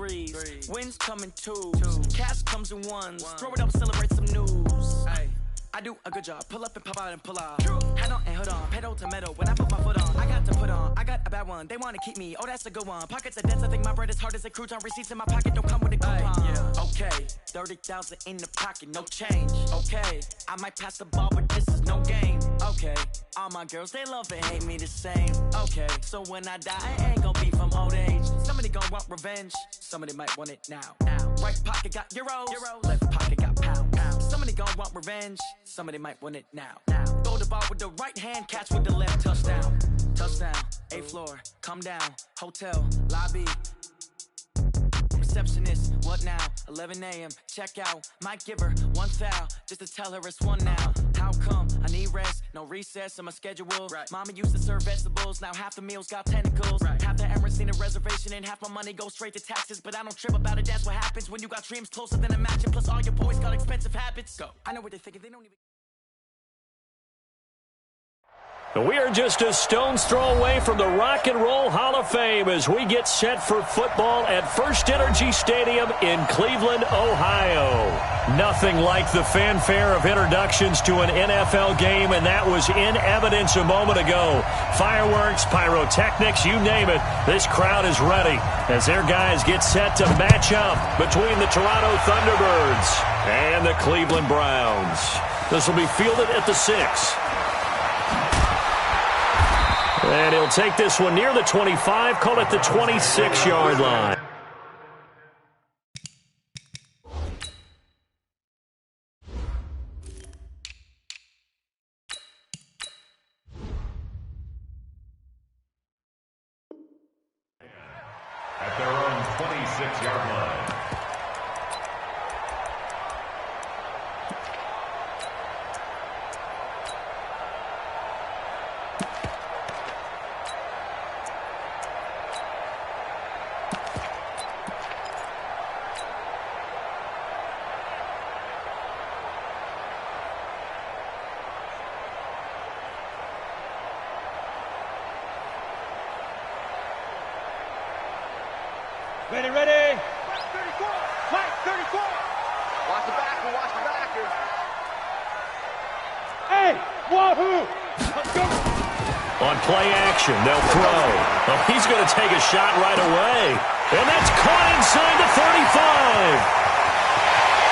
threes. Wins come in twos. Cash comes in ones. Throw it up, celebrate some news. I do a good job. Pull up and pop out and pull out. Head on and hood on. Pedal to metal. When I put my foot on, I got to put on. I got a bad one. They want to keep me. Oh, that's a good one. Pockets are dense. I think my bread is hard as a crouton. Receipts in my pocket don't come with a coupon. Okay, 30,000 in the pocket, no change. Okay, I might pass the ball, but this is no game. Okay, all my girls, they love and hate me the same. Okay, so when I die, I ain't gonna be from old age. Somebody gonna want revenge. Somebody might want it now. Right pocket got euros. Left pocket got pounds. Somebody gonna want revenge. Somebody might want it now. Throw the ball with the right hand, catch with the left. Touchdown. Touchdown. 8th floor. Come down. Hotel. Lobby. Receptionist. What now? 11 a.m. Check out. Might give her one foul just to tell her it's one now. How come? I need rest. No recess in my schedule. Mama used to serve vegetables. Now half the meals got tentacles. Half the Emirates need a reservation and half my money goes straight to taxes. But I don't trip about it. That's what happens when you got dreams closer than a match. Plus all your boys got expensive habits. Go. I know what they're thinking. They don't even... We are just a stone's throw away from the Rock and Roll Hall of Fame as we get set for football at First Energy Stadium in Cleveland, Ohio. Nothing like the fanfare of introductions to an NFL game, and that was in evidence a moment ago. Fireworks, pyrotechnics, you name it. This crowd is ready as their guys get set to match up between the Toronto Thunderbirds and the Cleveland Browns. This will be fielded at the 6. And he'll take this one near the 25, call it the 26-yard line. At their own 26-yard line. Ready, ready. Mike 34. Mike 34. Watch the backer, watch the backer. Hey, wahoo. Let's go. On play action, they'll throw. Oh, he's going to take a shot right away. And that's caught inside the 35.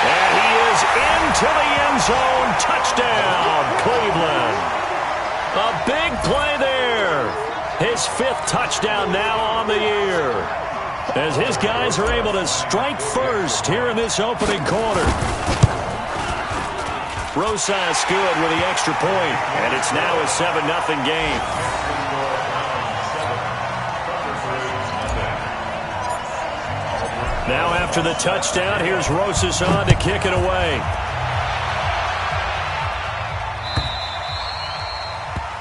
And he is into the end zone. Touchdown, Cleveland. A big play there. His 5th touchdown now on the year, as his guys are able to strike first here in this opening quarter. Rosas good with the extra point, and it's now a 7-0 game. Now after the touchdown, here's Rosas on to kick it away.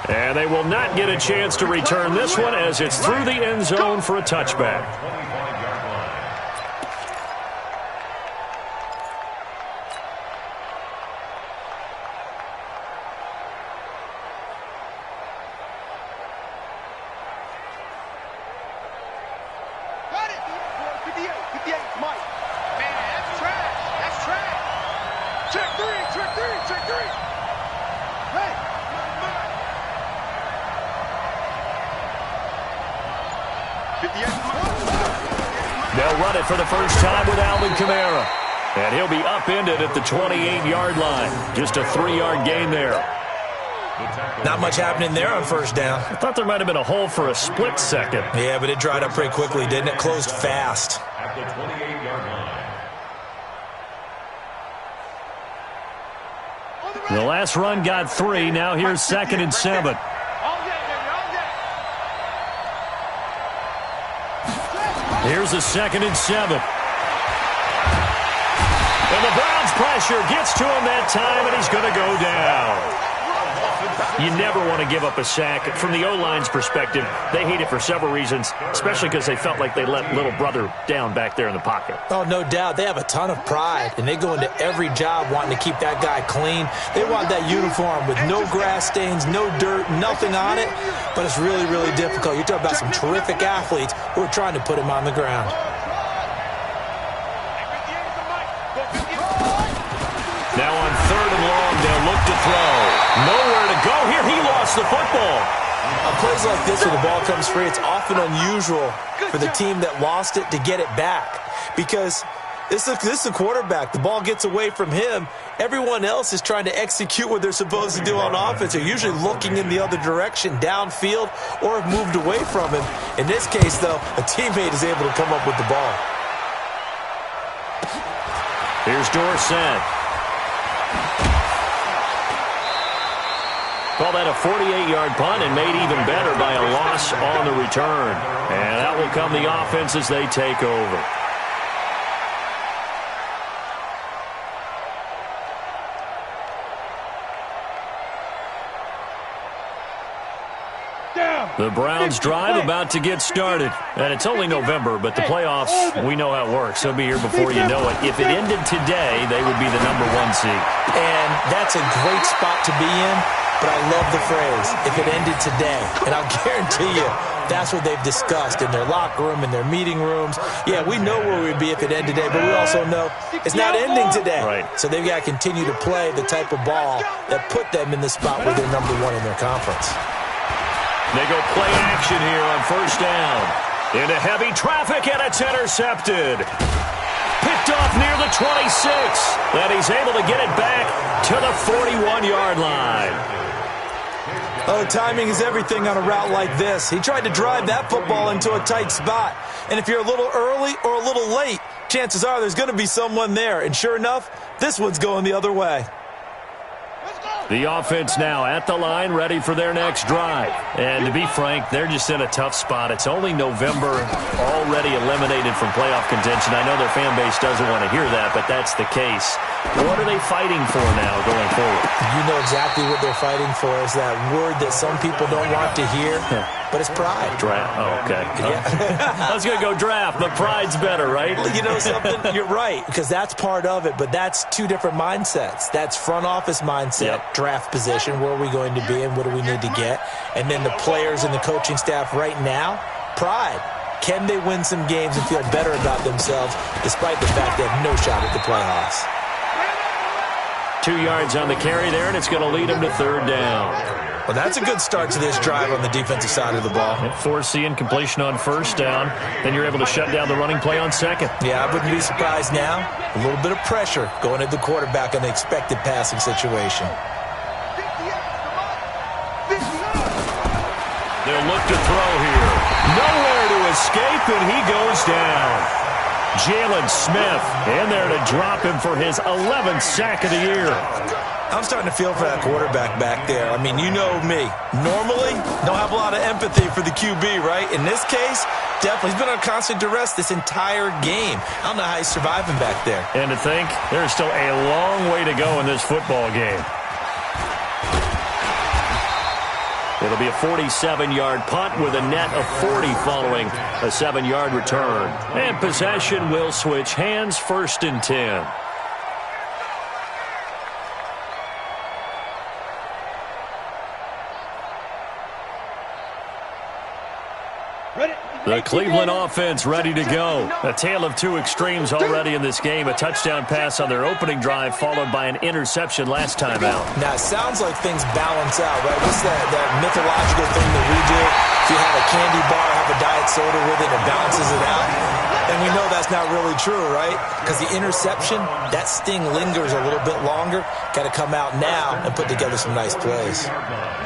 And they will not get a chance to return this one as it's through the end zone for a touchback. They'll run it for the first time with Alvin Kamara. And he'll be upended at the 28-yard line. Just a 3-yard gain there. Not much happening there on first down. I thought there might have been a hole for a split second. Yeah, but it dried up pretty quickly, didn't it? Closed fast. At the 28-yard line. The last run got 3. Now here's 2nd and 7. Here's a 2nd and 7. And the Browns pressure gets to him that time, and he's going to go down. You never want to give up a sack. From the O-line's perspective, they hate it for several reasons, especially because they felt like they let little brother down back there in the pocket. Oh, no doubt. They have a ton of pride, and they go into every job wanting to keep that guy clean. They want that uniform with no grass stains, no dirt, nothing on it, but it's really, really difficult. You're talking about some terrific athletes who are trying to put him on the ground. Now on 3rd and long, they'll look to throw. Nowhere to go here. He lost the football. On plays like this where the ball comes free, it's often unusual for the team that lost it to get it back. Because this is a quarterback. The ball gets away from him. Everyone else is trying to execute what they're supposed to do on offense. They're usually looking in the other direction, downfield, or have moved away from him. In this case, though, a teammate is able to come up with the ball. Here's Dorsett. Call that a 48-yard punt and made even better by a loss on the return. And that will come the offense as they take over. The Browns drive about to get started. And it's only November, but the playoffs, we know how it works. They'll be here before you know it. If it ended today, they would be the #1 seed. And that's a great spot to be in, but I love the phrase, if it ended today. And I'll guarantee you, that's what they've discussed in their locker room, in their meeting rooms. Yeah, we know where we'd be if it ended today, but we also know it's not ending today. Right. So they've got to continue to play the type of ball that put them in the spot where they're #1 in their conference. They go play action here on 1st down. Into heavy traffic, and it's intercepted. Picked off near the 26. And he's able to get it back to the 41-yard line. Oh, timing is everything on a route like this. He tried to drive that football into a tight spot. And if you're a little early or a little late, chances are there's going to be someone there. And sure enough, this one's going the other way. The offense now at the line, ready for their next drive. And to be frank, they're just in a tough spot. It's only November, already eliminated from playoff contention. I know their fan base doesn't want to hear that, but that's the case. What are they fighting for now going forward? You know exactly what they're fighting for. Is that word that some people don't want to hear, but it's pride. Draft. Oh, okay. Yeah. I was going to go draft, but pride's better, right? Well, you know something? You're right, because that's part of it, but that's two different mindsets. That's front office mindset, draft position, where are we going to be and what do we need to get? And then the players and the coaching staff right now, pride. Can they win some games and feel better about themselves despite the fact they have no shot at the playoffs? 2 yards on the carry there, and it's going to lead them to 3rd down. Well, that's a good start to this drive on the defensive side of the ball. Force the incompletion on 1st down. Then you're able to shut down the running play on 2nd. Yeah, I wouldn't be surprised now. A little bit of pressure going at the quarterback in the expected passing situation. They'll look to throw here. Nowhere to escape, and he goes down. Jalen Smith in there to drop him for his 11th sack of the year. I'm starting to feel for that quarterback back there. I mean, you know me. Normally, don't have a lot of empathy for the QB, right? In this case, definitely. He's been on constant duress this entire game. I don't know how he's surviving back there. And to think, there's still a long way to go in this football game. It'll be a 47-yard punt with a net of 40 following a 7-yard return. And possession will switch hands, 1st and 10. The Cleveland offense ready to go. A tale of two extremes already in this game. A touchdown pass on their opening drive followed by an interception last time out. Now, it sounds like things balance out, right? What's that mythological thing that we do? If you have a candy bar, have a diet soda with it, it balances it out. And we know that's not really true, right? Because the interception, that sting lingers a little bit longer. Got to come out now and put together some nice plays.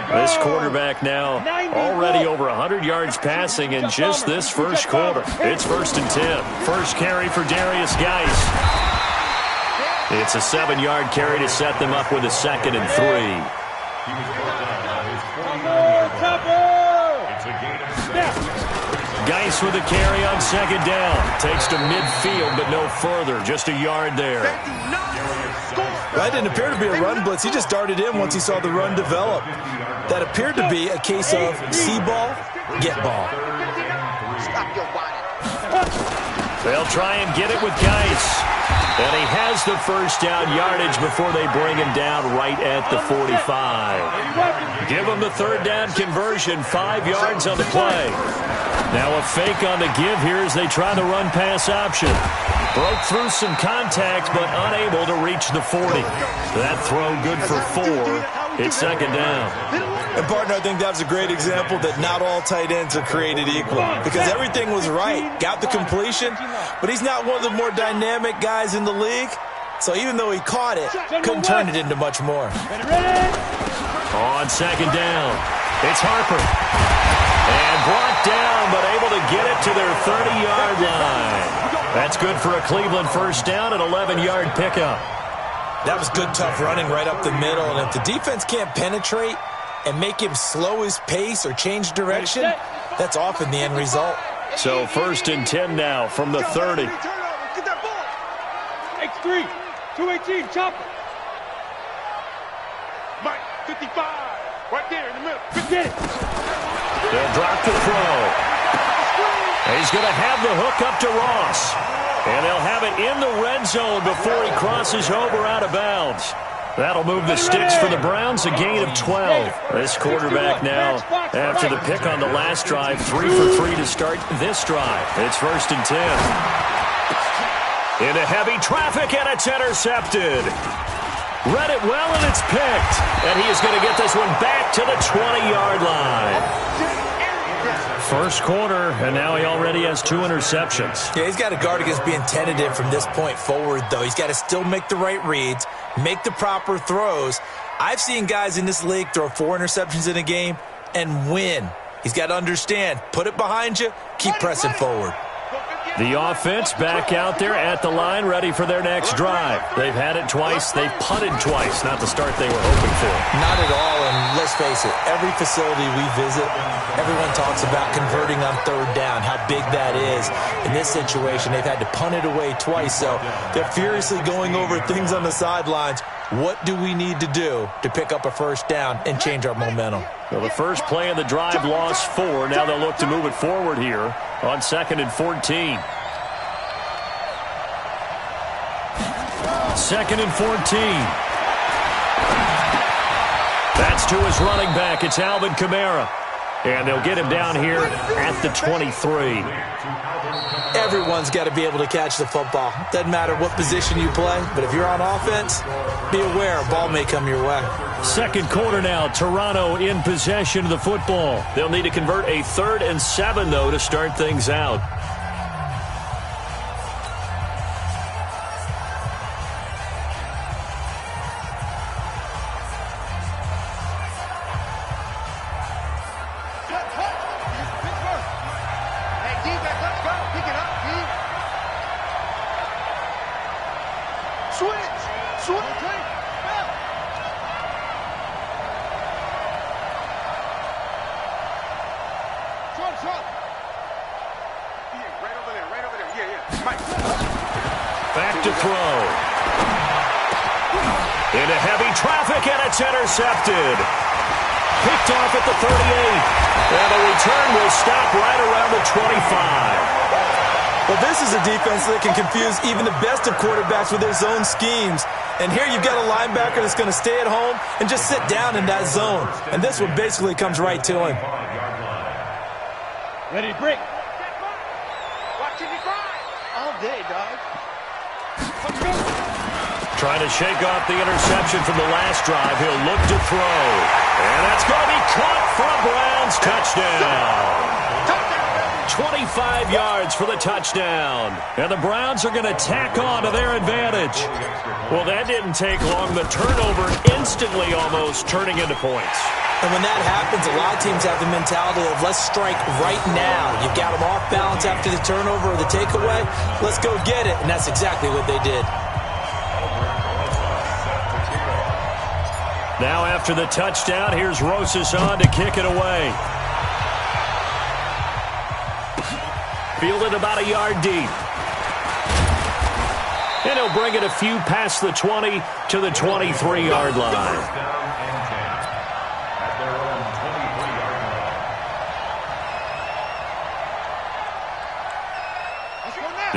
This quarterback now already over 100 yards passing in just this first quarter. It's 1st and 10. First carry for Darius Geis. It's a 7-yard carry to set them up with a 2nd and 3. Geis with a carry on 2nd down. Takes to midfield, but no further. Just a yard there. That didn't appear to be a run blitz. He just darted in once he saw the run develop. That appeared to be a case of see ball, get ball. They'll try and get it with Geis. And he has the first down yardage before they bring him down right at the 45. Give him the 3rd down conversion, 5 yards on the play. Now a fake on the give here as they try the run-pass option. Broke through some contact, but unable to reach the 40. That throw good for 4. It's second down. And, partner, I think that was a great example that not all tight ends are created equal because everything was right. Got the completion, but he's not one of the more dynamic guys in the league. So even though he caught it, couldn't turn it into much more. On second down, it's Harper. And brought down, but able to get it to their 30-yard line. That's good for a Cleveland first down, an 11-yard pickup. That was good, tough running right up the middle. And if the defense can't penetrate and make him slow his pace or change direction, that's often the end result. So first and 10 now from the 30. X3, 218, chopper. Mike, 55, right there in the middle. Get it. They'll drop the throw. He's going to have the hook up to Ross. And they'll have it in the red zone before he crosses over out of bounds. That'll move the sticks for the Browns, a gain of 12. This quarterback now, after the pick on the last drive, 3 for 3 to start this drive. It's first and 10. Into heavy traffic, and it's intercepted. Read it well, and it's picked. And he is going to get this one back to the 20-yard line. First quarter, and now he already has 2 interceptions. Yeah, he's got to guard against being tentative from this point forward, though. He's got to still make the right reads, make the proper throws. I've seen guys in this league throw 4 interceptions in a game and win. He's got to understand, put it behind you, keep pressing forward. The offense back out there at the line, ready for their next drive. They've had it twice. They've punted twice. Not the start they were hoping for. Not at all, and let's face it, every facility we visit, everyone talks about converting on third down, how big that is. In this situation, they've had to punt it away twice, so they're furiously going over things on the sidelines. What do we need to do to pick up a first down and change our momentum? Well, the first play of the drive lost 4. Now they'll look to move it forward here on 2nd and 14. 2nd and 14. That's to his running back. It's Alvin Kamara. And they'll get him down here at the 23. Everyone's got to be able to catch the football. Doesn't matter what position you play, but if you're on offense, be aware a ball may come your way. Second quarter now, Toronto in possession of the football. They'll need to convert a 3rd and 7, though, to start things out. Back to throw. Into heavy traffic, and it's intercepted. Picked off at the 38. And the return will stop right around the 25. Well, this is a defense that can confuse even the best of quarterbacks with their zone schemes. And here you've got a linebacker that's going to stay at home and just sit down in that zone. And this one basically comes right to him. Ready to break. Watching you grind. All day, dog. Trying to shake off the interception from the last drive. He'll look to throw. And that's going to be caught for a Browns touchdown. 25 yards for the touchdown. And the Browns are going to tack on to their advantage. Well, that didn't take long. The turnover instantly almost turning into points. And when that happens, a lot of teams have the mentality of let's strike right now. You've got them off balance after the turnover or the takeaway. Let's go get it. And that's exactly what they did. Now after the touchdown, here's Rosas on to kick it away. Fielded about a yard deep. And he'll bring it a few past the 20 to the 23-yard line.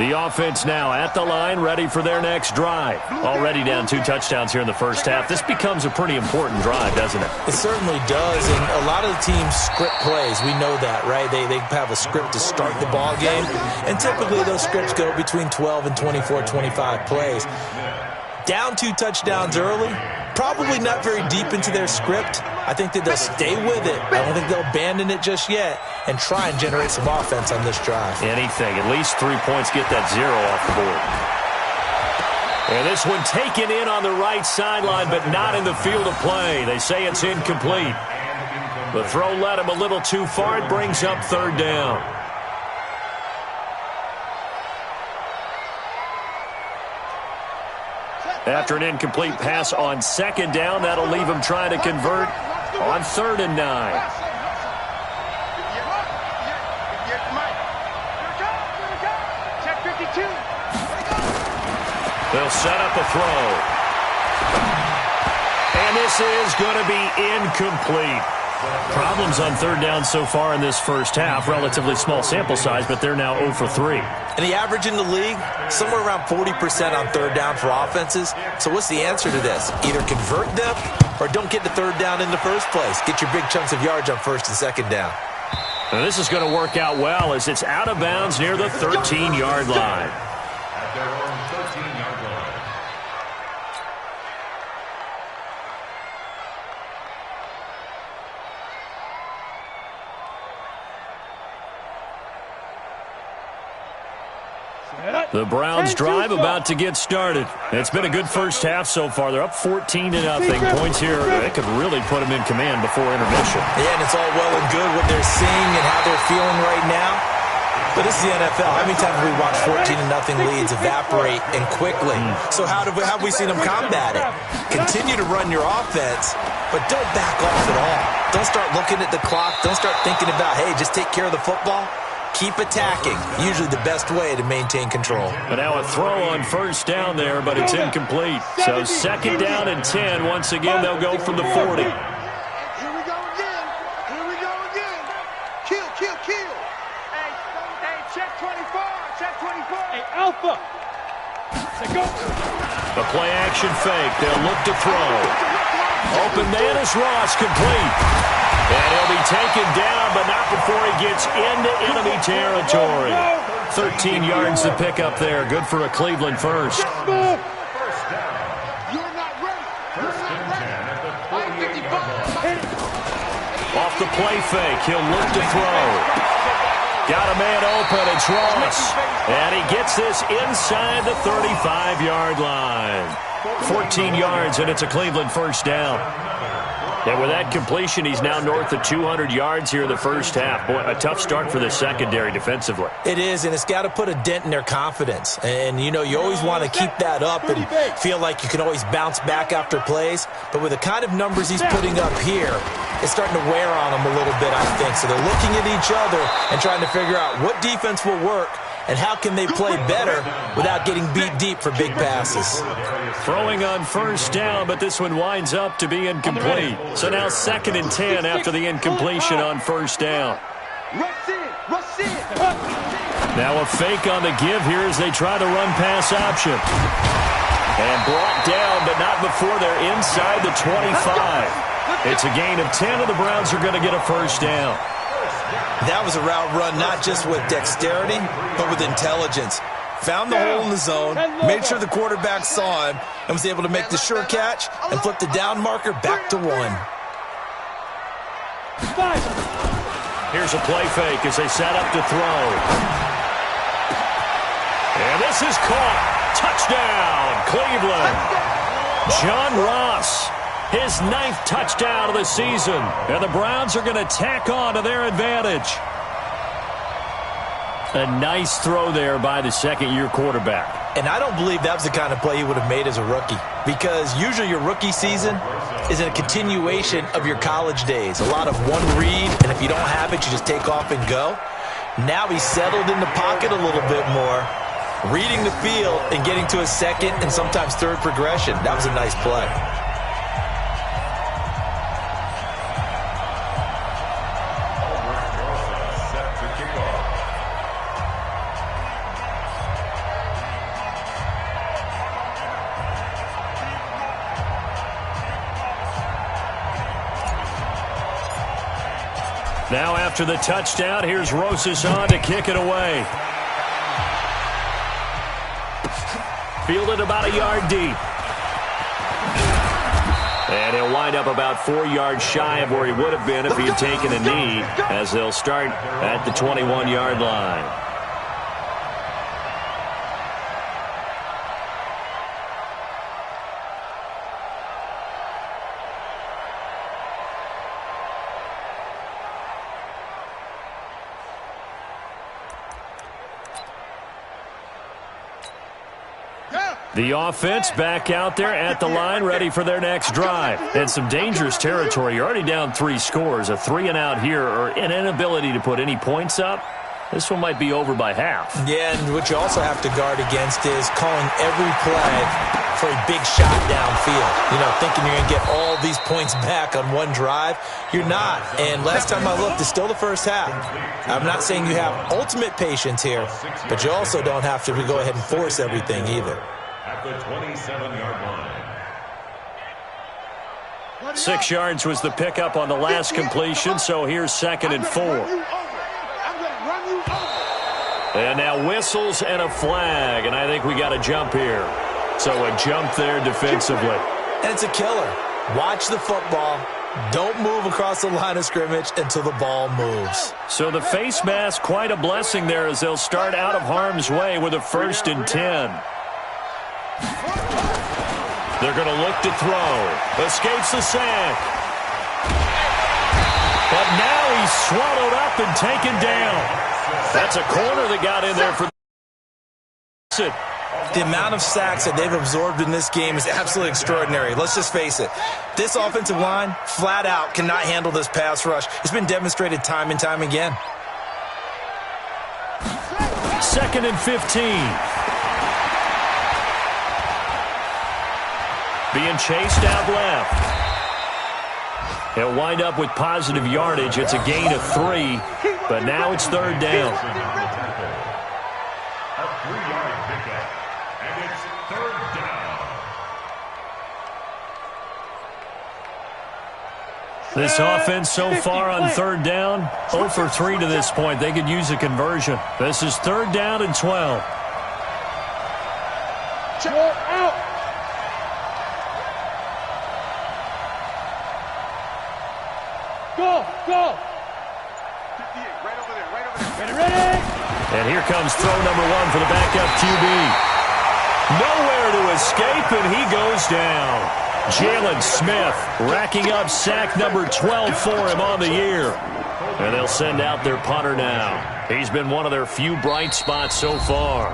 The offense now at the line, ready for their next drive. Already down 2 touchdowns here in the first half. This becomes a pretty important drive, doesn't it? It certainly does, and a lot of the teams script plays. We know that, right? They have a script to start the ball game, and typically those scripts go between 12 and 24, 25 plays. Down 2 touchdowns early, probably not very deep into their script. I think that they'll stay with it. I don't think they'll abandon it just yet and try and generate some offense on this drive. Anything. At least 3 points, get that 0 off the board. And this one taken in on the right sideline, but not in the field of play. They say it's incomplete. The throw led him a little too far. It brings up 3rd down. After an incomplete pass on 2nd down, that'll leave him trying to convert on 3rd and 9. They'll set up a throw. And this is going to be incomplete. Problems on 3rd down so far in this first half. Relatively small sample size, but they're now 0 for 3. And the average in the league, somewhere around 40% on 3rd down for offenses. So what's the answer to this? Either convert them or don't get the 3rd down in the first place. Get your big chunks of yards on 1st and 2nd down. Now this is going to work out well as it's out of bounds near the 13-yard line. At their own 13-yard line. The Browns drive about to get started. It's been a good first half so far. They're up 14-0. Points here, they could really put them in command before intermission. Yeah, and it's all well and good what they're seeing and how they're feeling right now. But this is the NFL. How many times have we watched 14-0 leads evaporate and quickly? So how have we seen them combat it? Continue to run your offense, but don't back off at all. Don't start looking at the clock. Don't start thinking about, hey, just take care of the football. Keep attacking. Usually the best way to maintain control. But now a throw on 1st down there, but it's incomplete. So 2nd down and 10. Once again, they'll go from the 40. Here we go again. Here we go again. Kill. Hey, check 24. Check 24. Hey, Alpha. Say go. The play action fake. They'll look to throw. Open man is Ross, complete. And he'll be taken down, but not before he gets into enemy territory. 13 yards to pick up there. Good for a Cleveland first. You're not ready. Off the play fake, he'll look to throw. Got a man open, it's Ross. And he gets this inside the 35-yard line. 14 yards, and it's a Cleveland first down. And with that completion, he's now north of 200 yards here in the first half. Boy, a tough start for the secondary defensively. It is, and it's got to put a dent in their confidence. And, you always want to keep that up and feel like you can always bounce back after plays. But with the kind of numbers he's putting up here, it's starting to wear on them a little bit, I think. So they're looking at each other and trying to figure out what defense will work and how can they play better without getting beat deep for big passes. Throwing on 1st down, but this one winds up to be incomplete. So now 2nd and 10 after the incompletion on 1st down. Rush in. Now a fake on the give here as they try the run-pass option. And brought down, but not before they're inside the 25. It's a gain of 10, and the Browns are going to get a 1st down. That was a route run not just with dexterity, but with intelligence. Found the hole in the zone, made sure the quarterback saw him, and was able to make the sure catch and flip the down marker back to 1. Here's a play fake as they set up to throw. And this is caught. Touchdown, Cleveland. John Ross, his 9th touchdown of the season. And the Browns are going to tack on to their advantage. A nice throw there by the 2nd-year quarterback. And I don't believe that was the kind of play he would have made as a rookie, because usually your rookie season is a continuation of your college days. A lot of one read, and if you don't have it, you just take off and go. Now he's settled in the pocket a little bit more, reading the field and getting to a 2nd and sometimes 3rd progression. That was a nice play. Now after the touchdown, here's Rosas on to kick it away. Fielded about a yard deep. And he'll wind up about 4 yards shy of where he would have been if he had taken a knee, as they'll start at the 21-yard line. The offense back out there at the line, ready for their next drive. And some dangerous territory. You're already down 3 scores. A 3-and-out here, or an inability to put any points up. This one might be over by half. Yeah, and what you also have to guard against is calling every play for a big shot downfield. You know, thinking you're going to get all these points back on one drive. You're not. And last time I looked, it's still the first half. I'm not saying you have ultimate patience here, but you also don't have to go ahead and force everything either. At the 27-yard line. 6 yards was the pickup on the last completion, so here's 2nd and 4. And now whistles and a flag, and I think we got a jump here. So a jump there defensively. And it's a killer. Watch the football. Don't move across the line of scrimmage until the ball moves. So the face mask, quite a blessing there as they'll start out of harm's way with a 1st and 10. They're going to look to throw. Escapes the sack. But now he's swallowed up and taken down. That's a corner that got in there for it. The amount of sacks that they've absorbed in this game is absolutely extraordinary. Let's just face it. This offensive line, flat out, cannot handle this pass rush. It's been demonstrated time and time again. 2nd and 15. Being chased out left. He'll wind up with positive yardage. It's a gain of 3, but now it's 3rd down. A 3-yard pickup, and it's 3rd down. This offense so far on 3rd down, 0 for 3 to this point. They could use a conversion. This is 3rd down and 12. Out. Go! Right over there. Ready! And here comes throw number 1 for the backup QB. Nowhere to escape, and he goes down. Jalen Smith racking up sack number 12 for him on the year. And they'll send out their punter now. He's been one of their few bright spots so far.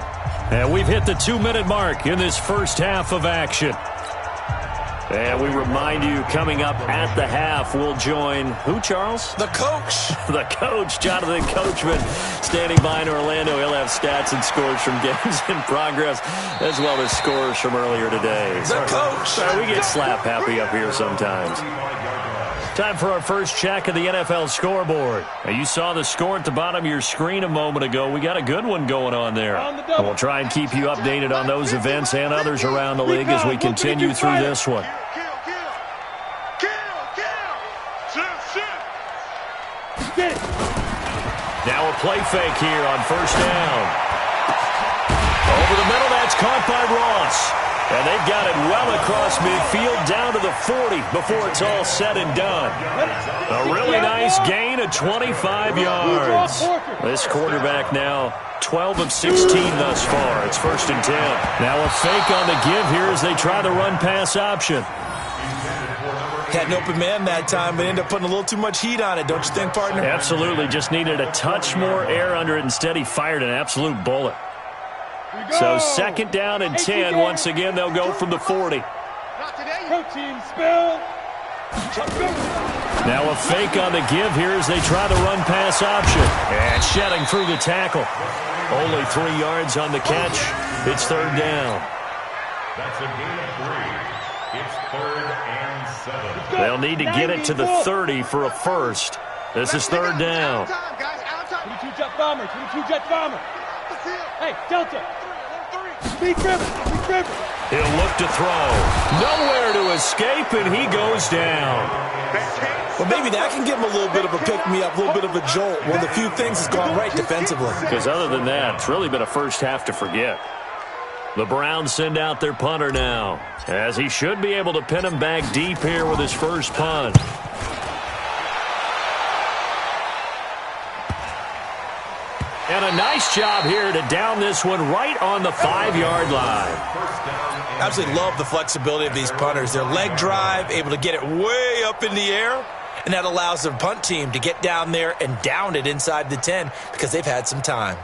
And we've hit the 2-minute mark in this first half of action. And we remind you, coming up at the half, we'll join who, Charles? The coach. The coach, Jonathan Coachman, standing by in Orlando. He'll have stats and scores from games in progress, as well as scores from earlier today. The coach. Sorry, we get slap happy up here sometimes. Time for our first check of the NFL scoreboard. Now, you saw the score at the bottom of your screen a moment ago. We got a good one going on there. And we'll try and keep you updated on those events and others around the league as we continue through this one. Now a play fake here on 1st down. Over the middle, that's caught by Ross. And they've got it well across midfield down to the 40 before it's all said and done. A really nice gain of 25 yards. This quarterback now 12 of 16 thus far. It's 1st and 10. Now a fake on the give here as they try the run-pass option. Had an open man that time, but ended up putting a little too much heat on it, don't you think, partner? Absolutely. Just needed a touch more air under it. Instead, he fired an absolute bullet. So 2nd down and 10. Once again, they'll go from the 40. Protein spill. Now a fake on the give here as they try the run-pass option. And shedding through the tackle. Only 3 yards on the catch. It's 3rd down. That's a gain of 3. It's 3rd and 7. They'll need to get it to the 30 for a first. This is 3rd down. 22 jet bomber. Hey, Delta. He'll look to throw. Nowhere to escape, and he goes down. Well, maybe that can give him a little bit of a pick-me-up, a little bit of a jolt. One of the few things that's gone right defensively. Because other than that, it's really been a first half to forget. The Browns send out their punter now, as he should be able to pin him back deep here with his first punt. And a nice job here to down this one right on the 5-yard line. Absolutely love the flexibility of these punters. Their leg drive, able to get it way up in the air, and that allows the punt team to get down there and down it inside the 10 because they've had some time.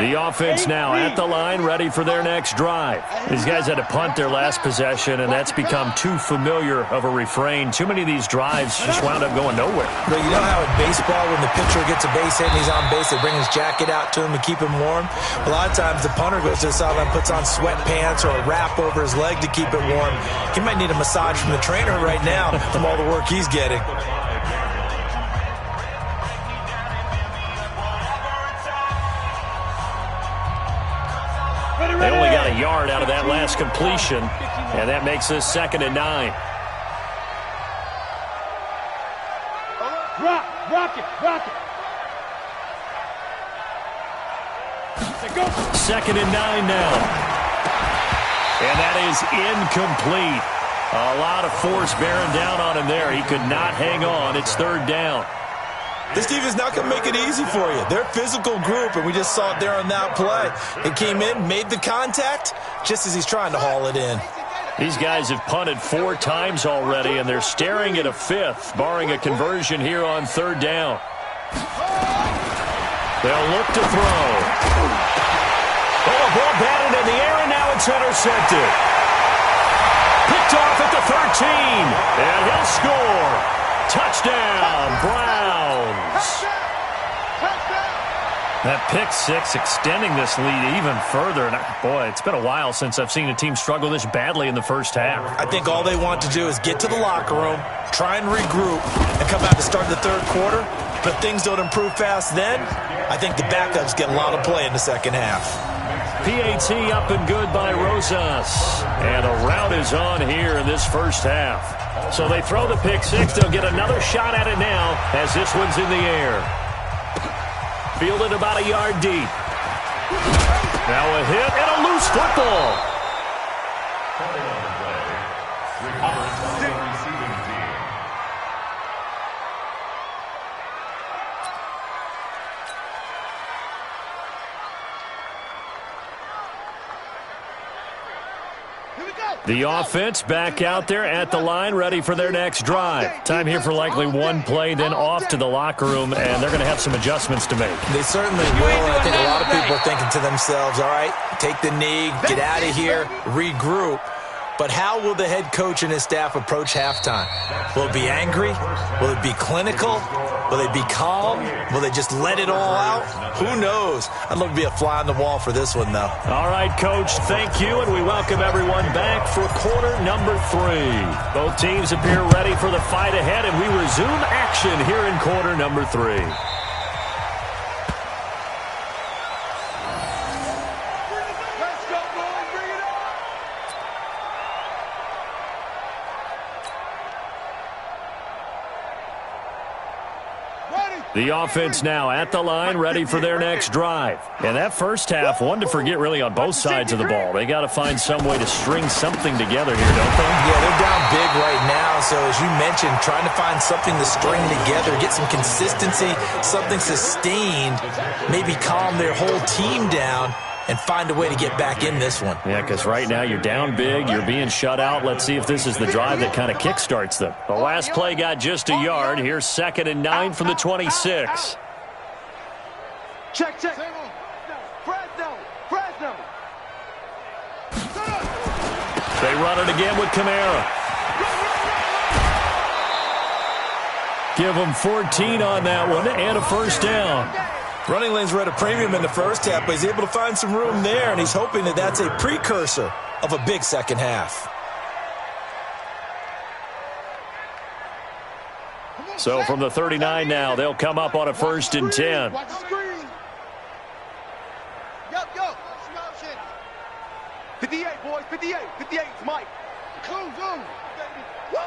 The offense now at the line, ready for their next drive. These guys had to punt their last possession, and that's become too familiar of a refrain. Too many of these drives just wound up going nowhere. But you know how in baseball, when the pitcher gets a base hit and he's on base, they bring his jacket out to him to keep him warm? A lot of times the punter goes to the sideline, puts on sweatpants or a wrap over his leg to keep it warm. He might need a massage from the trainer right now from all the work he's getting. They only got a yard out of that last completion, and that makes this 2nd and 9. Rock it. 2nd and 9 now. And that is incomplete. A lot of force bearing down on him there. He could not hang on. It's 3rd down. This defense not going to make it easy for you. They're a physical group, and we just saw it there on that play. It came in, made the contact, just as he's trying to haul it in. These guys have punted 4 times already, and they're staring at a 5th, barring a conversion here on 3rd down. They'll look to throw. Oh, a ball batted in the air, and now it's intercepted. Picked off at the 13, and he'll score. Touchdown, Browns. That pick 6 extending this lead even further. And boy, it's been a while since I've seen a team struggle this badly in the first half. I think all they want to do is get to the locker room, try and regroup, and come out to start the 3rd quarter. But if things don't improve fast then, I think the backups get a lot of play in the 2nd half. PAT up and good by Rosas. And a rout is on here in this first half. So they throw the pick 6. They'll get another shot at it now as this one's in the air. Fielded about a yard deep. Now a hit and a loose football. The offense back out there at the line, ready for their next drive. Time here for likely one play, then off to the locker room, and they're going to have some adjustments to make. They certainly will, and I think a lot of people are thinking to themselves, all right, take the knee, get out of here, regroup. But how will the head coach and his staff approach halftime? Will it be angry? Will it be clinical? Will they be calm? Will they just let it all out? Who knows? I'd love to be a fly on the wall for this one, though. All right, Coach, thank you, and we welcome everyone back for quarter number 3. Both teams appear ready for the fight ahead, and we resume action here in quarter number 3. The offense now at the line, ready for their next drive. And that first half, one to forget really on both sides of the ball. They got to find some way to string something together here, don't they? Yeah, they're down big right now. So as you mentioned, trying to find something to string together, get some consistency, something sustained, maybe calm their whole team down and find a way to get back in this one. Yeah, because right now you're down big, you're being shut out. Let's see if this is the drive that kind of kickstarts them. The last play got just a yard. Here's 2nd and 9 from the 26. Check. Fresno. They run it again with Kamara. Give them 14 on that one and a first down. Running lanes were at a premium in the first half, but he's able to find some room there, and he's hoping that that's a precursor of a big second half. So from the 39 now, they'll come up on a 1st and 10. motion. 58, boys, 58. 58 is Mike. Cool, zoom. Woo!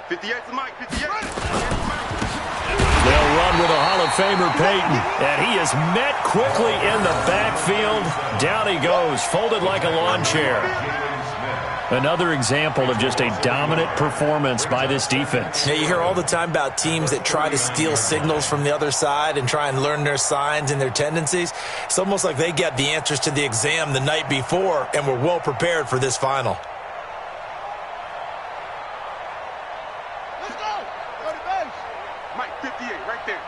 58's Mike, 58. They'll run with a Hall of Famer, Peyton, and he is met quickly in the backfield. Down he goes, folded like a lawn chair. Another example of just a dominant performance by this defense. Yeah, you hear all the time about teams that try to steal signals from the other side and try and learn their signs and their tendencies. It's almost like they got the answers to the exam the night before and were well prepared for this final. Let's go. Go to base. Mike, 58, right there.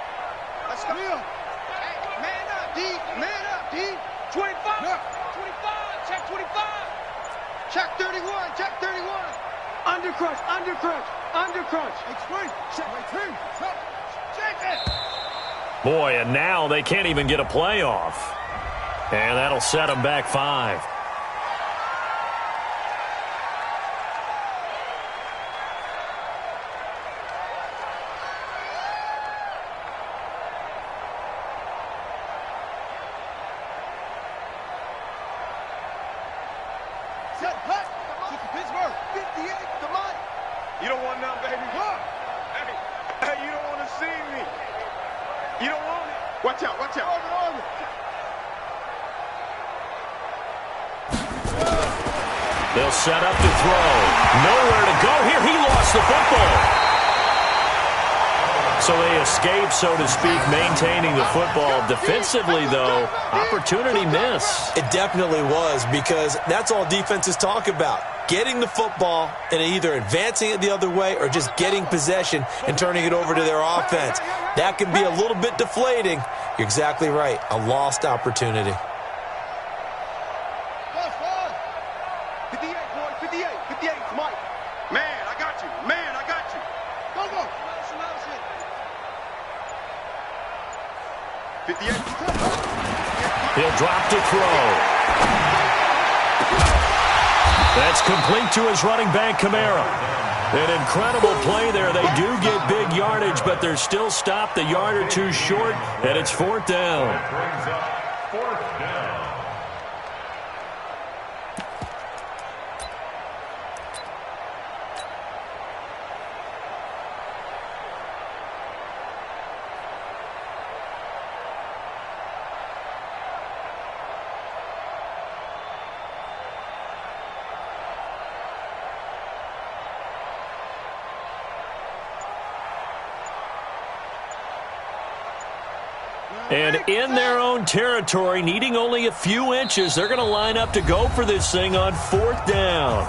Let's go. Hey, man up, D. Man up, D. 25. 25. Check 25. Check 31. Check 31. Undercrunch. Undercrunch. Undercrunch. Explain. Check 18. Check it. Boy, and now they can't even get a playoff. And that'll set them back 5. Set, hut. Pittsburgh. 58. Come on. You don't want none, baby. Hey, you don't want to see me. You don't want it. Watch out, watch out. They'll set up to throw. Nowhere to go here. He lost the football. So they escape, so to speak, maintaining the football. Defensively, though, opportunity miss. It definitely was, because that's all defenses talk about. Getting the football and either advancing it the other way or just getting possession and turning it over to their offense. That can be a little bit deflating. You're exactly right. A lost opportunity. 58, boy, 58. 58 is Mike. Man, I got you. Man, I got you. Go, go. 58. He'll drop to throw. That's complete to his running back, Kamara. An incredible play there. They do get big yardage, but they're still stopped a yard or two short, and it's 4th down. That brings up 4th down. And in their own territory, needing only a few inches, they're going to line up to go for this thing on 4th down.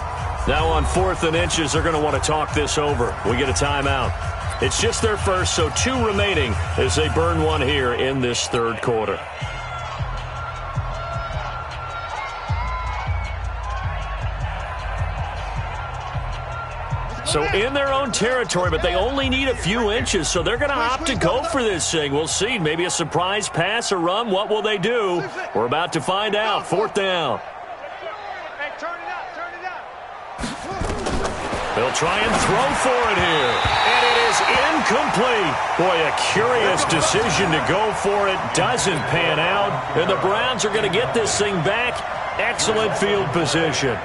Now on 4th and inches, they're going to want to talk this over. We get a timeout. It's just their first, so 2 remaining as they burn one here in this 3rd quarter. So in their own territory, but they only need a few inches, so they're going to opt to go for this thing. We'll see. Maybe a surprise pass or run. What will they do? We're about to find out. 4th down. Hey, turn it up, turn it up. They'll try and throw for it here. And it is incomplete. Boy, a curious decision to go for it. Doesn't pan out. And the Browns are going to get this thing back. Excellent field position.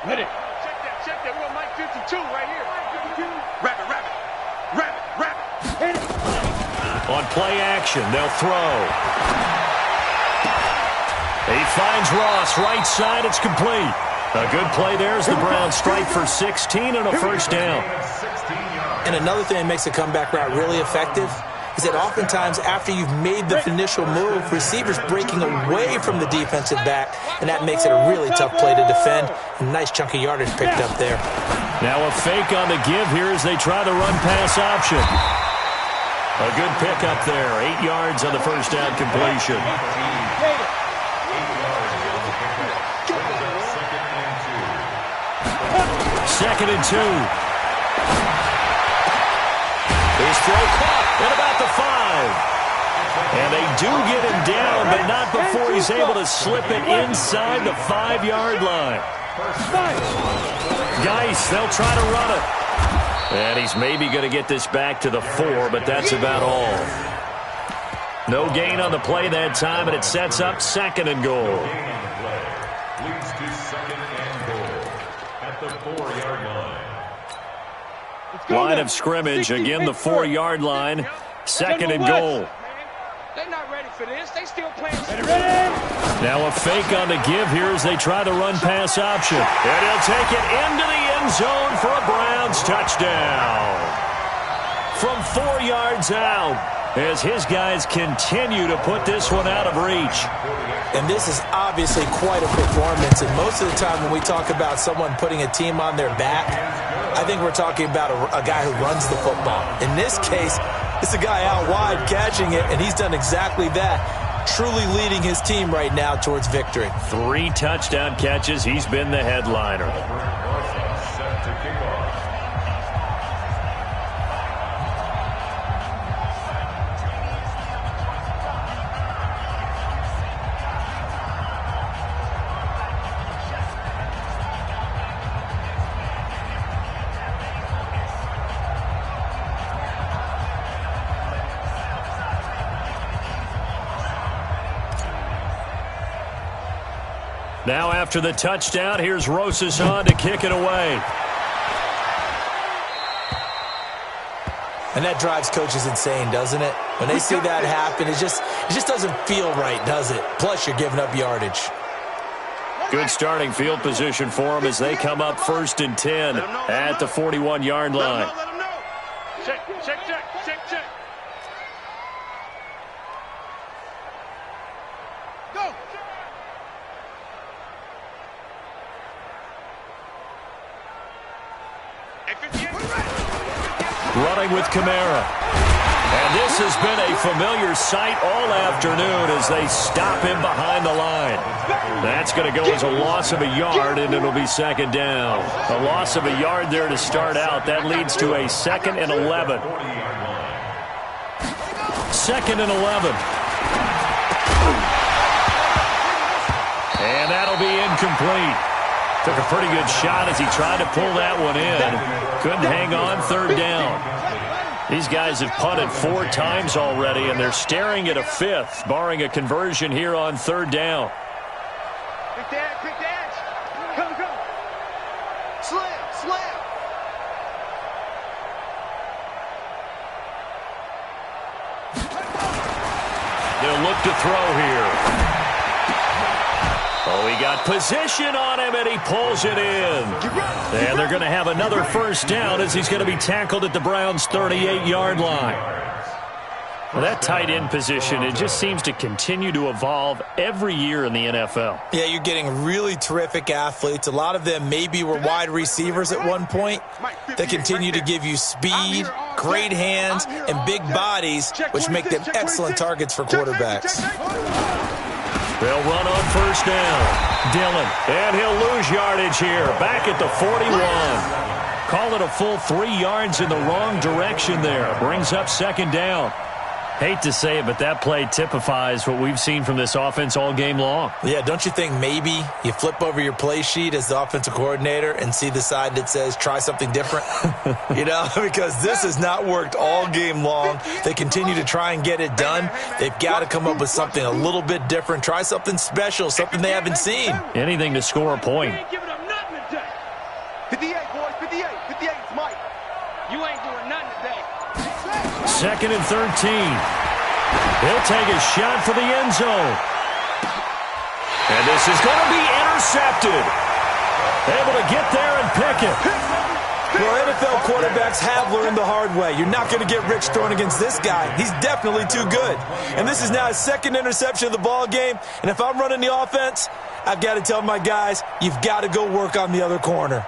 Hit it. Check that. We're on Mike 52 right here. Rabbit. Hit it. On play action, they'll throw. He finds Ross, right side, it's complete. A good play there as the Browns strike for 16 and a 1st down. And another thing that makes a comeback route really effective is that oftentimes after you've made the initial move, receivers breaking away from the defensive back, and that makes it a really tough play to defend. A nice chunk of yardage picked up there. Now a fake on the give here as they try the run-pass option. A good pickup there, 8 yards on the 1st down completion. 2nd and 2. His throw caught at about the 5. And they do get him down, but not before he's able to slip it inside the 5-yard line. Geis, they'll try to run it. And he's maybe going to get this back to the 4, but that's about all. No gain on the play that time, and it sets up 2nd and goal. Leads to 2nd and goal at the 4-yard line. Line of scrimmage, again the 4-yard line. 2nd and goal. They're not ready for this. They still playing. Now a fake on the give here as they try the run-pass option. And he'll take it into the end zone for a Browns touchdown. From 4 yards out, as his guys continue to put this one out of reach. And this is obviously quite a performance. And most of the time when we talk about someone putting a team on their back, I think we're talking about a guy who runs the football. In this case, it's a guy out wide catching it, and he's done exactly that, truly leading his team right now towards victory. 3 touchdown catches. He's been the headliner. Set to kick off. Now after the touchdown, here's Rosas on to kick it away. And that drives coaches insane, doesn't it? When they see that happen, it just doesn't feel right, does it? Plus, you're giving up yardage. Good starting field position for them as they come up 1st and 10 at the 41-yard line. Let them know. Check. Go. Running with Kamara. And this has been a familiar sight all afternoon as they stop him behind the line. That's going to go as a loss of a yard, and it'll be 2nd down. A loss of a yard there to start out. That leads to a 2nd and 11. 2nd and 11. And that'll be incomplete. Took a pretty good shot as he tried to pull that one in. Couldn't hang on 3rd down. These guys have punted 4 times already, and they're staring at a 5th, barring a conversion here on 3rd down. Quick dash. Come. Slam. They'll look to throw here. Oh, he got position on him, and he pulls it in. And they're going to have another 1st down as he's going to be tackled at the Browns' 38-yard line. Well, that tight end position, it just seems to continue to evolve every year in the NFL. Yeah, you're getting really terrific athletes. A lot of them maybe were wide receivers at one point. They continue to give you speed, great hands, and big bodies, which make them excellent targets for quarterbacks. They'll run on 1st down. Dillon, and he'll lose yardage here. Back at the 41. Call it a full 3 yards in the wrong direction there. Brings up 2nd down. Hate to say it, but that play typifies what we've seen from this offense all game long. Yeah, don't you think maybe you flip over your play sheet as the offensive coordinator and see the side that says try something different? Because this has not worked all game long. They continue to try and get it done. They've got to come up with something a little bit different. Try something special, something they haven't seen. Anything to score a point. 58, boys, 58. 58 is Mike. You ain't doing nothing today. 2nd and 13. He'll take a shot for the end zone. And this is going to be intercepted. Able to get there and pick it. Well, NFL quarterbacks have learned the hard way. You're not going to get rich throwing against this guy. He's definitely too good. And this is now his 2nd interception of the ball game. And if I'm running the offense, I've got to tell my guys, you've got to go work on the other corner.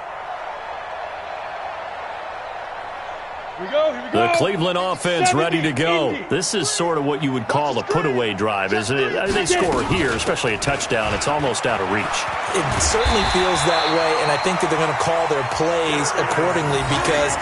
Here we go. The Cleveland offense ready to go. This is sort of what you would call a put-away drive, isn't it? They score here, especially a touchdown. It's almost out of reach. It certainly feels that way, and I think that they're going to call their plays accordingly because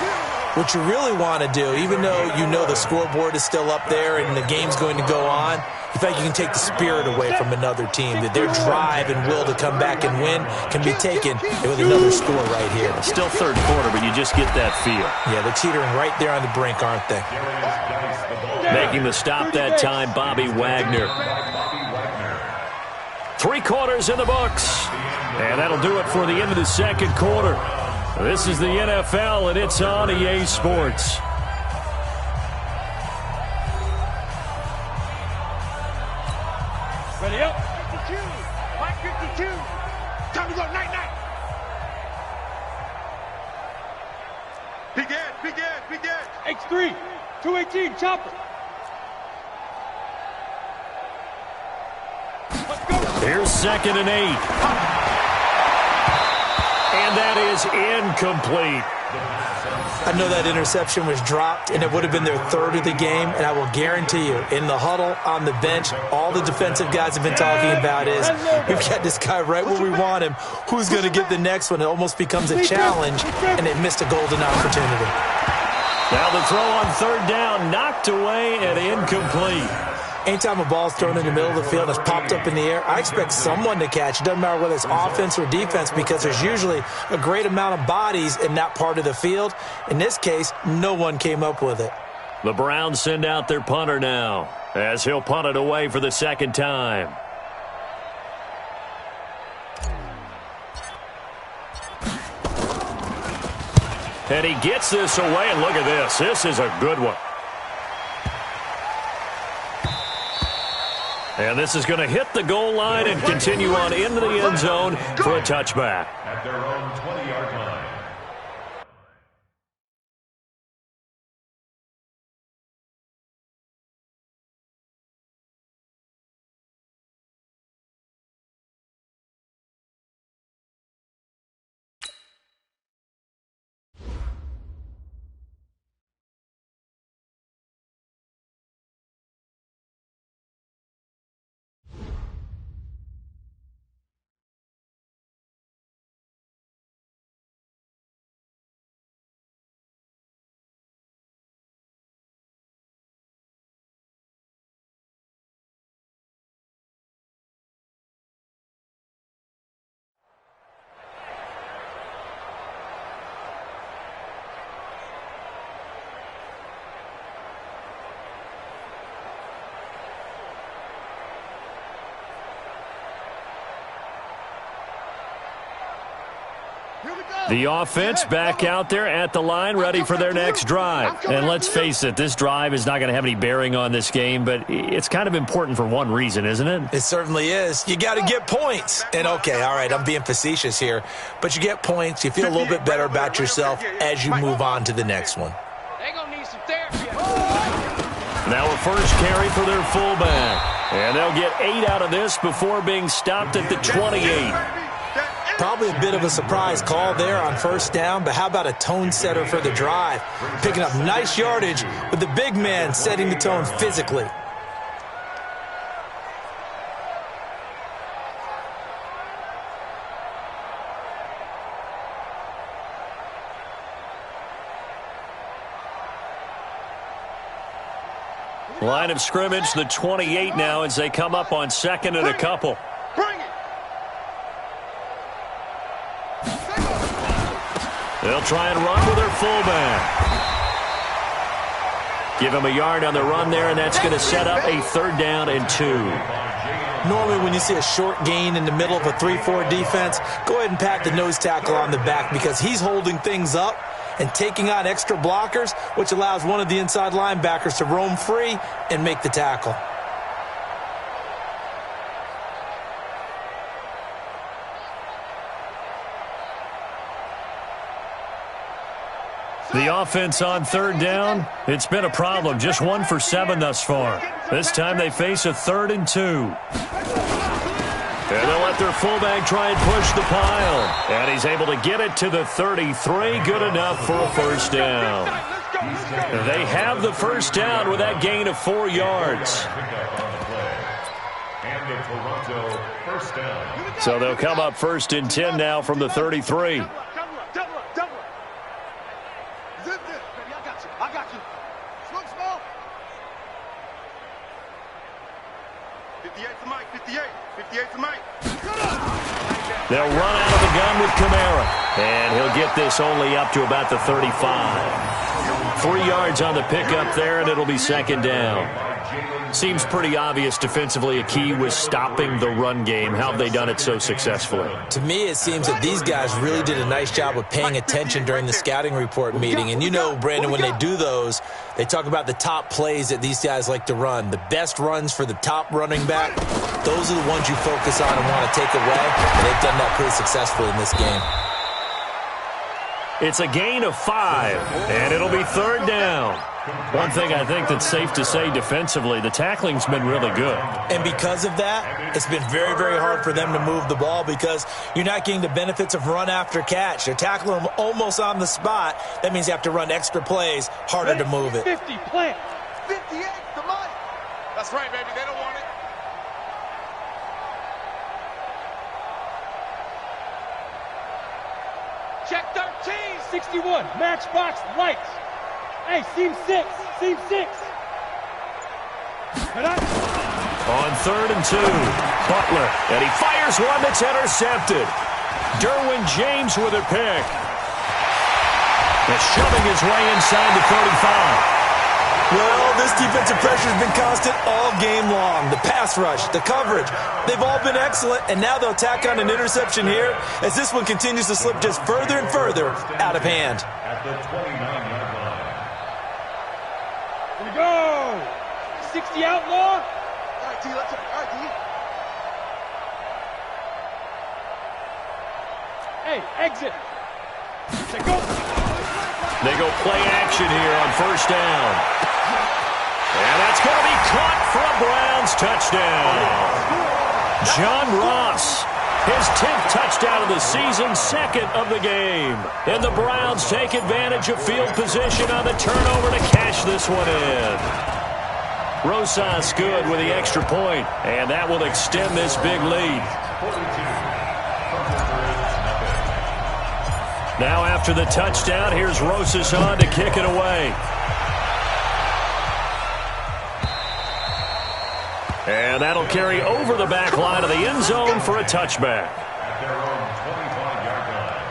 what you really want to do, even though you know the scoreboard is still up there and the game's going to go on, you feel like you can take the spirit away from another team, that their drive and will to come back and win can be taken with another score right here. Still third quarter, but you just get that feel. Yeah, they're teetering right there on the brink, aren't they? Making the stop that time, Bobby Wagner. 3 quarters in the books. And that'll do it for the end of the second quarter. This is the NFL, and it's on EA Sports. Ready up. 52. Mike 52. Time to go. Night, night. Begin. X3. 218. Chopper. Let's go. Here's 2nd and 8. And that is incomplete. I know that interception was dropped, and it would have been their 3rd of the game, and I will guarantee you, in the huddle, on the bench, all the defensive guys have been talking about is, we've got this guy right where we want him. Who's going to get the next one? It almost becomes a challenge, and they missed a golden opportunity. Now the throw on 3rd down, knocked away and incomplete. Anytime a ball's thrown in the middle of the field and it's popped up in the air, I expect someone to catch. It doesn't matter whether it's offense or defense, because there's usually a great amount of bodies in that part of the field. In this case, no one came up with it. The Browns send out their punter now, as he'll punt it away for the 2nd time. And he gets this away, and look at this. This is a good one. And this is going to hit the goal line and continue on into the end zone for a touchback. At their own 20-yard line. The offense back out there at the line, ready for their next drive. And let's face it, this drive is not going to have any bearing on this game, but it's kind of important for one reason, isn't it? It certainly is. You got to get points. And, okay, all right, I'm being facetious here, but you get points. You feel a little bit better about yourself as you move on to the next one. They're going to need some therapy. Now a first carry for their fullback. And they'll get 8 out of this before being stopped at the 28. Probably a bit of a surprise call there on 1st down, but how about a tone setter for the drive? Picking up nice yardage with the big man setting the tone physically. Line of scrimmage, the 28 now as they come up on 2nd and a couple. Bring it. They'll try and run with their fullback. Give him a yard on the run there, and that's going to set up a 3rd down and 2. Normally when you see a short gain in the middle of a 3-4 defense, go ahead and pat the nose tackle on the back, because he's holding things up and taking on extra blockers, which allows one of the inside linebackers to roam free and make the tackle. The offense on 3rd down, it's been a problem. Just 1 for 7 thus far. This time they face a 3rd and 2. And they'll let their fullback try and push the pile. And he's able to get it to the 33. Good enough for a 1st down. They have the 1st down with that gain of 4 yards. And the Toronto 1st down. So they'll come up 1st and 10 now from the 33. I got you. Look small. 58's the mic, 58. 58's the mic. They'll run out of the gun with Kamara. And he'll get this only up to about the 35. 3 yards on the pickup there, and it'll be second down. Seems pretty obvious defensively a key was stopping the run game. How have they done it so successfully? To me, it seems that these guys really did a nice job of paying attention during the scouting report meeting. And you know, Brandon, when they do those, they talk about the top plays that these guys like to run. The best runs for the top running back, those are the ones you focus on and want to take away. And they've done that pretty successfully in this game. It's a gain of 5, and it'll be third down. One thing I think that's safe to say defensively, the tackling's been really good. And because of that, it's been very, very hard for them to move the ball because you're not getting the benefits of run after catch. They're tackling them almost on the spot. That means you have to run extra plays, harder to move it. 50, plant. 58, the mic. That's right, baby. They don't want it. Check 13. 61. Matchbox lights. Hey, seam 6. Seam 6. On 3rd and 2, Butler, and he fires one that's intercepted. Derwin James with a pick. And shoving his way inside the 35. Well, this defensive pressure has been constant all game long. The pass rush, the coverage, they've all been excellent, and now they'll tack on an interception here as this one continues to slip just further and further out of hand. At the 29-yard line. Here we go. 60 outlaw. All right, D, let's go. All right, D. Hey, exit. Say go. They go play action here on first down. And that's going to be caught for a Browns touchdown. John Ross, his 10th touchdown of the season, 2nd of the game. And the Browns take advantage of field position on the turnover to cash this one in. Rosas good with the extra point, and that will extend this big lead. Now after the touchdown, here's Rosas on to kick it away. And that'll carry over the back line of the end zone for a touchback. At their own 25-yard line.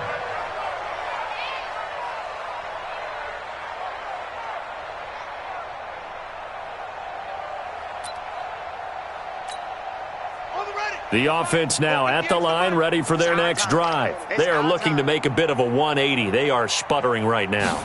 The offense now at the line, ready for their next drive. They are looking to make a bit of a 180. They are sputtering right now.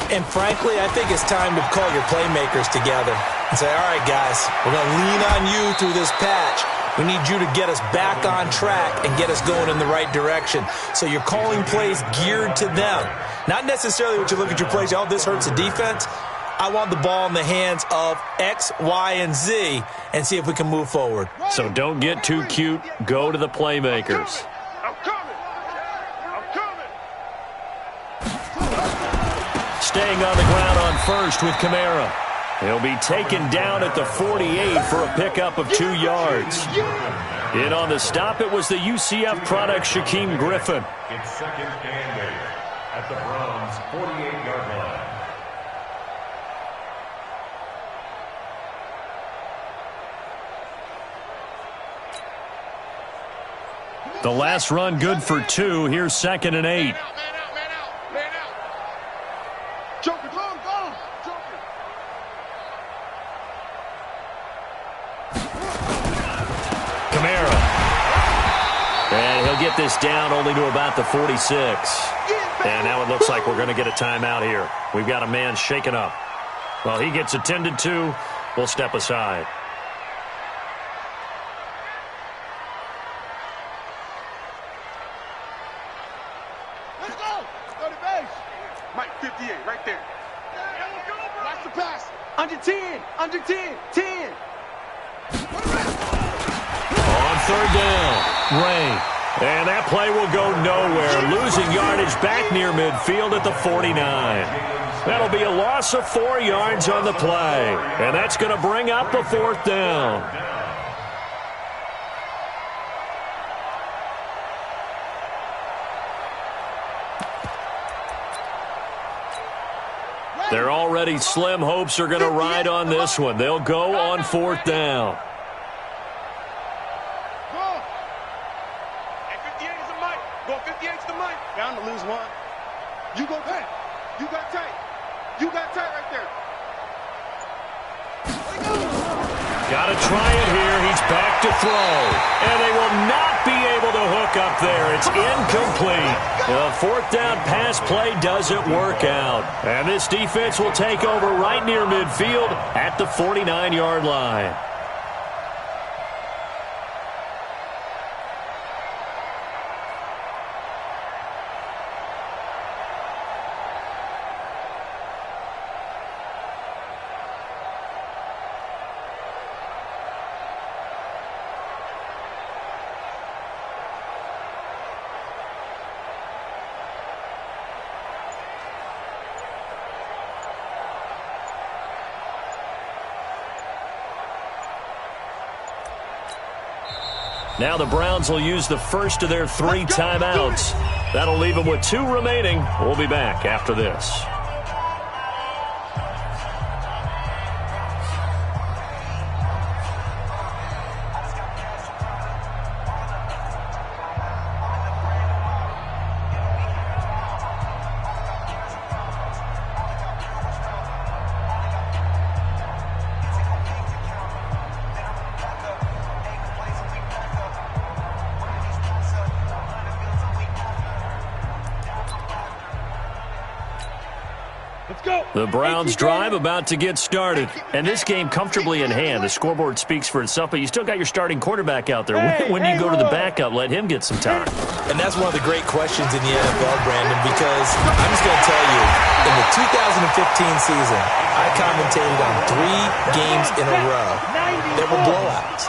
And frankly, I think it's time to call your playmakers together and say, all right, guys, we're going to lean on you through this patch. We need you to get us back on track and get us going in the right direction. So you're calling plays geared to them. Not necessarily what you look at your plays, oh, this hurts the defense. I want the ball in the hands of X, Y, and Z and see if we can move forward. So don't get too cute. Go to the playmakers. I'm coming. I'm coming. Staying on the ground on first with Kamara. He'll be taken down at the 48 for a pickup of 2 yards. In on the stop, it was the UCF product, Shaquem Griffin. It's 2nd and 8 at the Browns' 48-yard line. The last run good for 2. Here's 2nd and 8. Man out, man out, man out. Joker, go, go. Joker. Kamara. And he'll get this down only to about the 46. And now it looks like we're going to get a timeout here. We've got a man shaken up. Well, he gets attended to. We'll step aside. Let's go. Go to base. Mike, 58, right there. Watch the pass. Under 10, under 10, 10. On third down, Ray. And that play will go nowhere. Losing yardage back near midfield at the 49. That'll be a loss of 4 yards on the play. And that's going to bring up the 4th down. Their already slim hopes are going to ride on this one. They'll go on 4th down. Got to try it here. He's back to throw. And they will not be able to hook up there. It's incomplete. The fourth down pass play doesn't work out. And this defense will take over right near midfield at the 49-yard line. Now the Browns will use the first of their 3 timeouts. That'll leave them with 2 remaining. We'll be back after this. The Browns drive about to get started. And this game comfortably in hand. The scoreboard speaks for itself, but you still got your starting quarterback out there. When you go to the backup, let him get some time. And that's one of the great questions in the NFL, Brandon, because I'm just going to tell you, in the 2015 season, I commentated on 3 games in a row that were blowouts.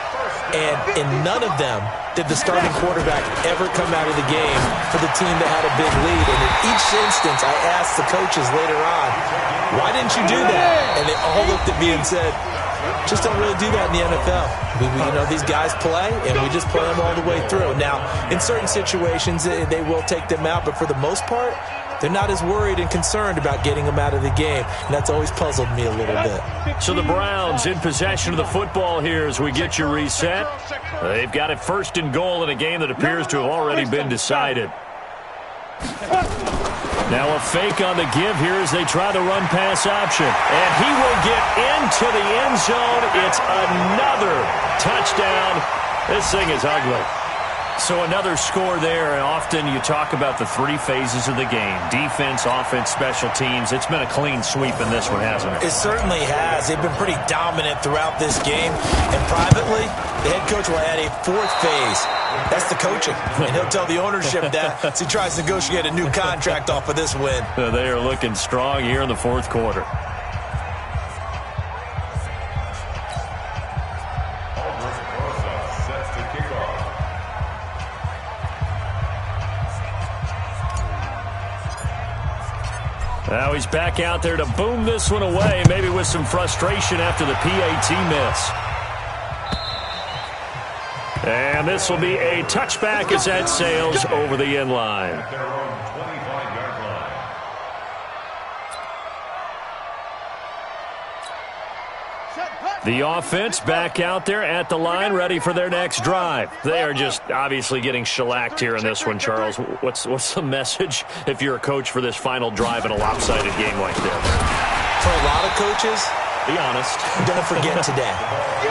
And in none of them did the starting quarterback ever come out of the game for the team that had a big lead. And in each instance, I asked the coaches later on, why didn't you do that? And they all looked at me and said, just don't really do that in the NFL. You know, these guys play, and we just play them all the way through. Now, in certain situations, they will take them out, but for the most part, they're not as worried and concerned about getting them out of the game. And that's always puzzled me a little bit. So the Browns in possession of the football here as we get you reset. They've got it 1st and goal in a game that appears to have already been decided. Now a fake on the give here as they try the run-pass option. And he will get into the end zone. It's another touchdown. This thing is ugly. So another score there, and often you talk about the 3 phases of the game. Defense, offense, special teams. It's been a clean sweep in this one, hasn't it? It certainly has. They've been pretty dominant throughout this game. And privately, the head coach will add a 4th phase. That's the coaching. And he'll tell the ownership that as he tries to negotiate a new contract off of this win. They are looking strong here in the 4th quarter. Now he's back out there to boom this one away, maybe with some frustration after the PAT miss. And this will be a touchback as that sails over the end line. The offense back out there at the line, ready for their next drive. They are just obviously getting shellacked here in this one, Charles. What's the message if you're a coach for this final drive in a lopsided game like this? For a lot of coaches, be honest. Don't forget today.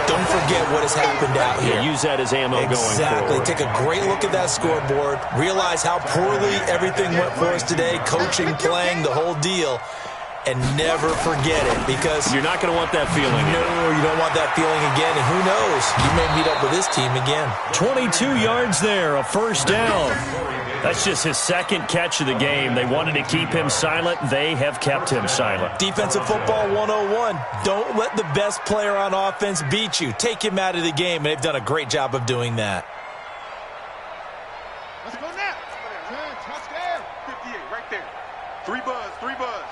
Don't forget what has happened out here. Use that as ammo going forward. Exactly. Take a great look at that scoreboard. Realize how poorly everything went for us today. Coaching, playing, the whole deal. And never forget it, because you're not going to want that feeling. No, you don't want that feeling again. And who knows? You may meet up with this team again. 22 yards there, a 1st down. That's just his 2nd catch of the game. They wanted to keep him silent. They have kept him silent. Defensive football 101. Don't let the best player on offense beat you. Take him out of the game, and they've done a great job of doing that. Let's go now. Touchdown. 58 right there. 3 buzz, 3 buzz.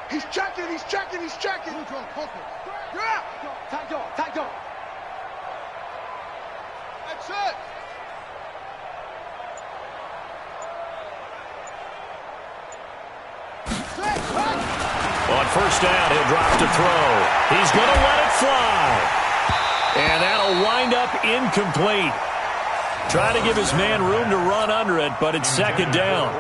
He's checking, he's checking, he's checking. Yeah. Tight door. That's it. On 1st down, he'll drop to throw. He's going to let it fly. And that'll wind up incomplete. Trying to give his man room to run under it, but it's second down.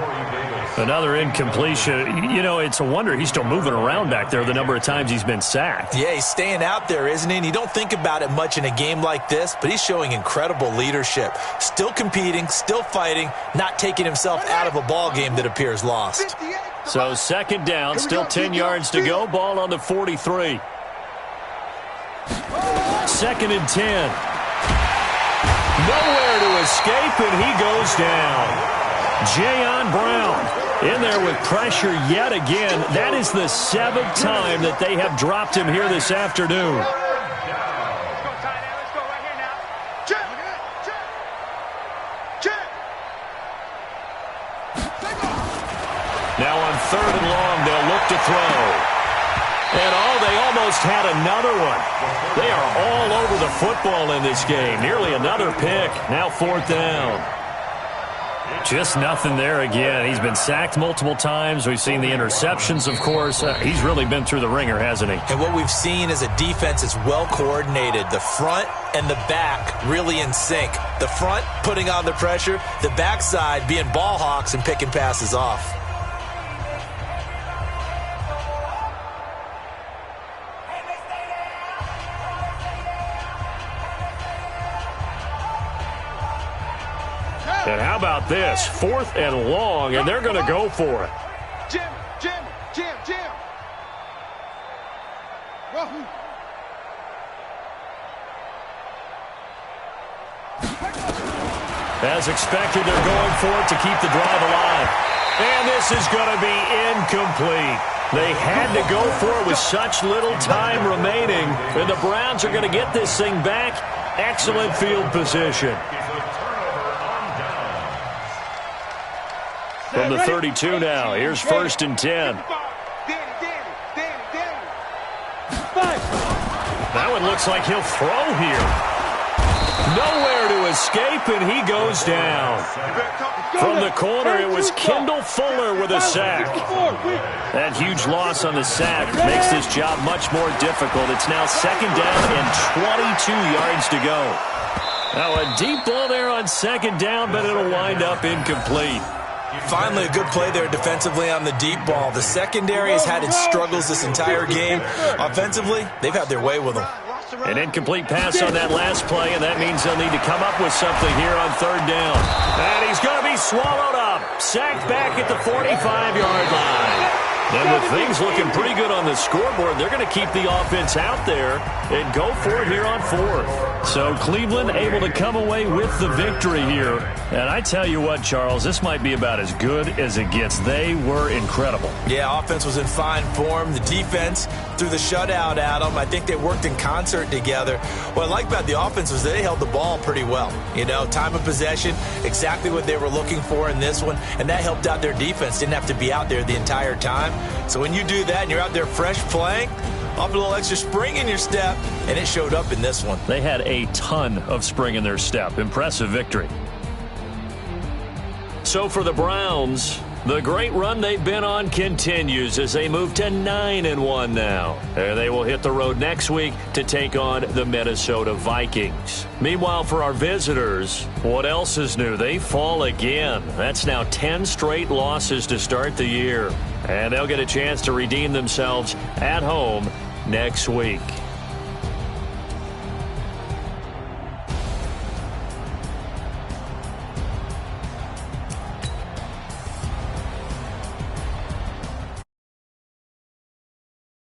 Another incompletion. You know, it's a wonder he's still moving around back there the number of times he's been sacked. Yeah, he's staying out there, isn't he? And you don't think about it much in a game like this, but he's showing incredible leadership. Still competing, still fighting, not taking himself out of a ball game that appears lost. So second down, still 10 yards to go. Ball on the 43. Second and 10. Nowhere to escape, and he goes down. Jayon Brown in there with pressure yet again. That is the 7th time that they have dropped him here this afternoon. Now on 3rd and long, they'll look to throw. And they almost had another one. They are all over the football in this game. Nearly another pick. Now 4th down. Just nothing there again. He's been sacked multiple times. We've seen the interceptions, of course. He's really been through the ringer, hasn't he? And what we've seen is a defense that's well coordinated. The front and the back really in sync. The front putting on the pressure. The backside being ball hawks and picking passes off. And how about this? 4th and long, and they're going to go for it. Jim. As expected, they're going for it to keep the drive alive. And this is going to be incomplete. They had to go for it with such little time remaining. And the Browns are going to get this thing back. Excellent field position. From the 32 now, here's 1st and 10. That one looks like he'll throw here. Nowhere to escape, and he goes down. From the corner, it was Kendall Fuller with a sack. That huge loss on the sack makes this job much more difficult. It's now 2nd down and 22 yards to go. Now a deep ball there on 2nd down, but it'll wind up incomplete. Finally, a good play there defensively on the deep ball. The secondary has had its struggles this entire game. Offensively, they've had their way with them. An incomplete pass on that last play, and that means they'll need to come up with something here on 3rd down. And he's going to be swallowed up. Sacked back at the 45-yard line. And with things looking pretty good on the scoreboard, they're going to keep the offense out there and go for it here on 4th. So Cleveland able to come away with the victory here. And I tell you what, Charles, this might be about as good as it gets. They were incredible. Yeah, offense was in fine form. The defense threw the shutout at them. I think they worked in concert together. What I like about the offense was they held the ball pretty well. You know, time of possession, exactly what they were looking for in this one. And that helped out their defense. Didn't have to be out there the entire time. So when you do that and you're out there fresh playing, up a little extra spring in your step, and it showed up in this one. They had a ton of spring in their step. Impressive victory. So for the Browns, the great run they've been on continues as they move to 9-1 now. And they will hit the road next week to take on the Minnesota Vikings. Meanwhile, for our visitors, what else is new? They fall again. That's now 10 straight losses to start the year. And they'll get a chance to redeem themselves at home next week.